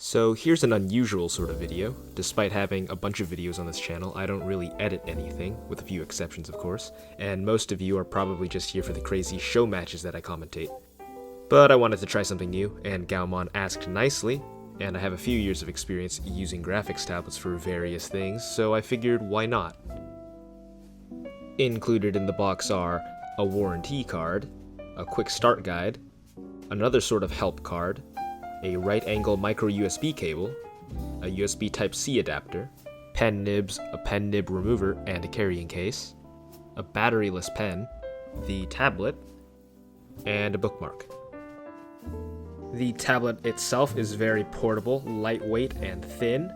So here's an unusual sort of video. Despite having a bunch of videos on this channel, I don't really edit anything, with a few exceptions of course, and most of you are probably just here for the crazy show matches that I commentate. But I wanted to try something new, and Gaomon asked nicely, and I have a few years of experience using graphics tablets for various things, so I figured why not? Included in the box are a warranty card, a quick start guide, another sort of help card, a right-angle micro USB cable, a USB Type-C adapter, pen nibs, a pen nib remover and a carrying case, a batteryless pen, the tablet, and a bookmark. The tablet itself is very portable, lightweight, and thin.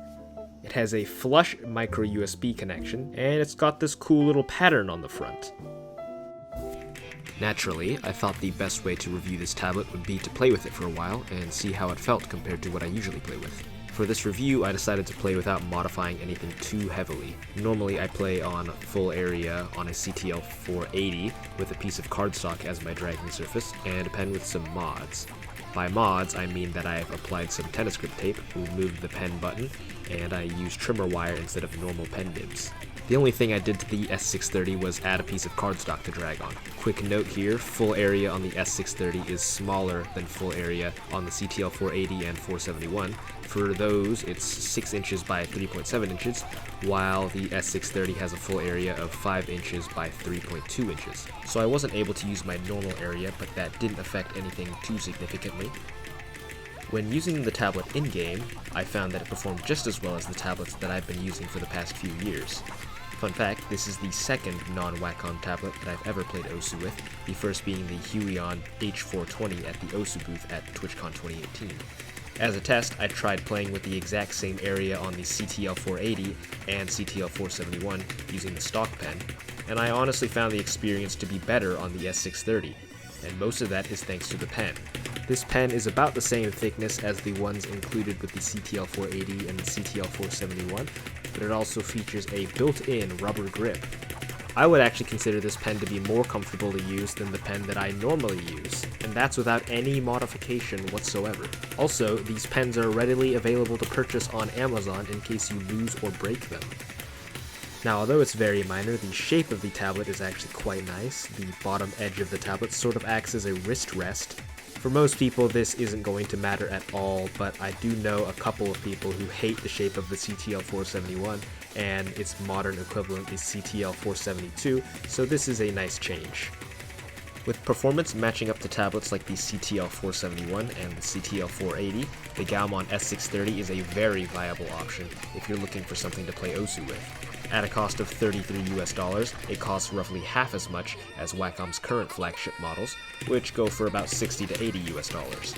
It has a flush micro USB connection, and it's got this cool little pattern on the front. Naturally, I thought the best way to review this tablet would be to play with it for a while and see how it felt compared to what I usually play with. For this review, I decided to play without modifying anything too heavily. Normally I play on full area on a CTL 480 with a piece of cardstock as my dragging surface and a pen with some mods. By mods, I mean that I have applied some tennis grip tape, removed the pen button, and I used trimmer wire instead of normal pen nibs. The only thing I did to the S630 was add a piece of cardstock to drag on. Quick note here, full area on the S630 is smaller than full area on the CTL 480 and 471. For those, it's 6 inches by 3.7 inches, while the S630 has a full area of 5 inches by 3.2 inches. So I wasn't able to use my normal area, but that didn't affect anything too significantly. When using the tablet in-game, I found that it performed just as well as the tablets that I've been using for the past few years. Fun fact, this is the second non-Wacom tablet that I've ever played OSU with, the first being the Huion H420 at the OSU booth at TwitchCon 2018. As a test, I tried playing with the exact same area on the CTL 480 and CTL 471 using the stock pen, and I honestly found the experience to be better on the S630, and most of that is thanks to the pen. This pen is about the same thickness as the ones included with the CTL 480 and the CTL 471, but it also features a built-in rubber grip. I would actually consider this pen to be more comfortable to use than the pen that I normally use, and that's without any modification whatsoever. Also, these pens are readily available to purchase on Amazon in case you lose or break them. Now, although it's very minor, the shape of the tablet is actually quite nice. The bottom edge of the tablet sort of acts as a wrist rest. For most people, this isn't going to matter at all, but I do know a couple of people who hate the shape of the CTL 471 and its modern equivalent, the CTL 472, so this is a nice change. With performance matching up to tablets like the CTL 471 and the CTL 480, the Gaomon S630 is a very viable option if you're looking for something to play OSU with. At a cost of $33 US, it costs roughly half as much as Wacom's current flagship models, which go for about $60 to $80 US.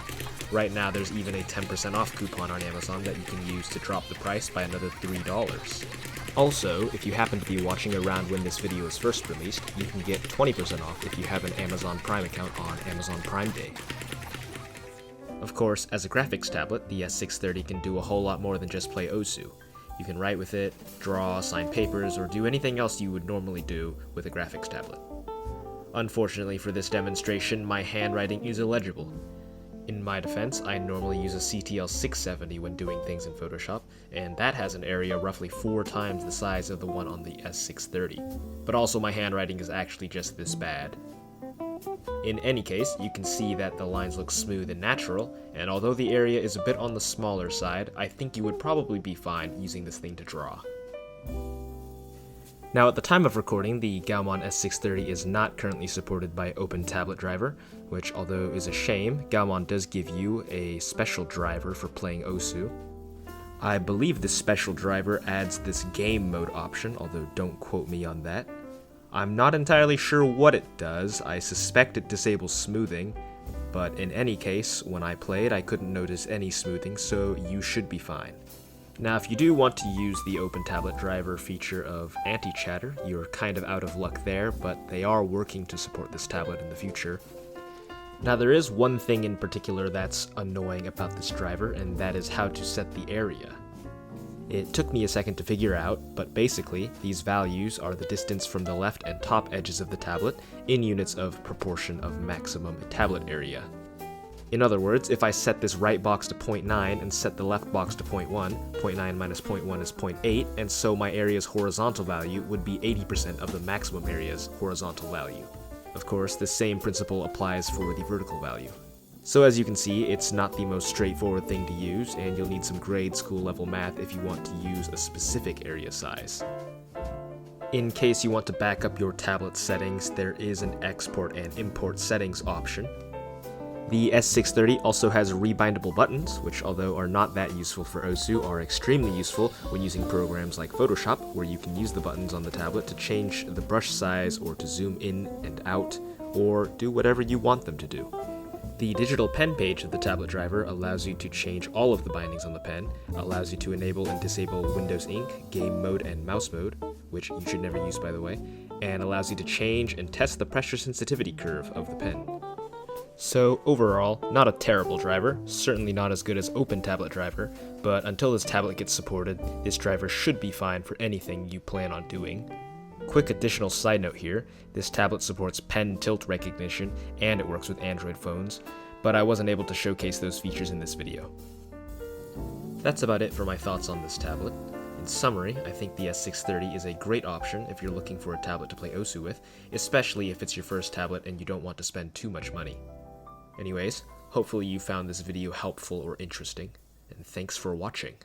Right now, there's even a 10% off coupon on Amazon that you can use to drop the price by another $3. Also, if you happen to be watching around when this video is first released, you can get 20% off if you have an Amazon Prime account on Amazon Prime Day. Of course, as a graphics tablet, the S630 can do a whole lot more than just play OSU. You can write with it, draw, sign papers, or do anything else you would normally do with a graphics tablet. Unfortunately for this demonstration, my handwriting is illegible. In my defense, I normally use a CTL 670 when doing things in Photoshop, and that has an area roughly 4 times the size of the one on the S630. But also my handwriting is actually just this bad. In any case, you can see that the lines look smooth and natural, and although the area is a bit on the smaller side, I think you would probably be fine using this thing to draw. Now, at the time of recording, the Gaomon S630 is not currently supported by opentabletdriver, which, although is a shame, Gaomon does give you a special driver for playing OSU. I believe this special driver adds this game mode option, although don't quote me on that. I'm not entirely sure what it does. I suspect it disables smoothing, but in any case, when I played, I couldn't notice any smoothing, so you should be fine. Now, if you do want to use the opentabletdriver feature of anti-chatter, you're kind of out of luck there, but they are working to support this tablet in the future. Now, there is one thing in particular that's annoying about this driver, and that is how to set the area. It took me a second to figure out, but basically, these values are the distance from the left and top edges of the tablet in units of proportion of maximum tablet area. In other words, if I set this right box to 0.9 and set the left box to 0.1, 0.9 minus 0.1 is 0.8, and so my area's horizontal value would be 80% of the maximum area's horizontal value. Of course, the same principle applies for the vertical value. So as you can see, it's not the most straightforward thing to use, and you'll need some grade school level math if you want to use a specific area size. In case you want to back up your tablet settings, there is an export and import settings option. The S630 also has rebindable buttons, which although are not that useful for OSU, are extremely useful when using programs like Photoshop, where you can use the buttons on the tablet to change the brush size or to zoom in and out, or do whatever you want them to do. The digital pen page of the tablet driver allows you to change all of the bindings on the pen, allows you to enable and disable Windows Ink, game mode, and mouse mode, which you should never use by the way, and allows you to change and test the pressure sensitivity curve of the pen. So overall, not a terrible driver, certainly not as good as opentabletdriver, but until this tablet gets supported, this driver should be fine for anything you plan on doing. Quick additional side note here, this tablet supports pen tilt recognition and it works with Android phones, but I wasn't able to showcase those features in this video. That's about it for my thoughts on this tablet. In summary, I think the S630 is a great option if you're looking for a tablet to play OSU with, especially if it's your first tablet and you don't want to spend too much money. Anyways, hopefully you found this video helpful or interesting, and thanks for watching.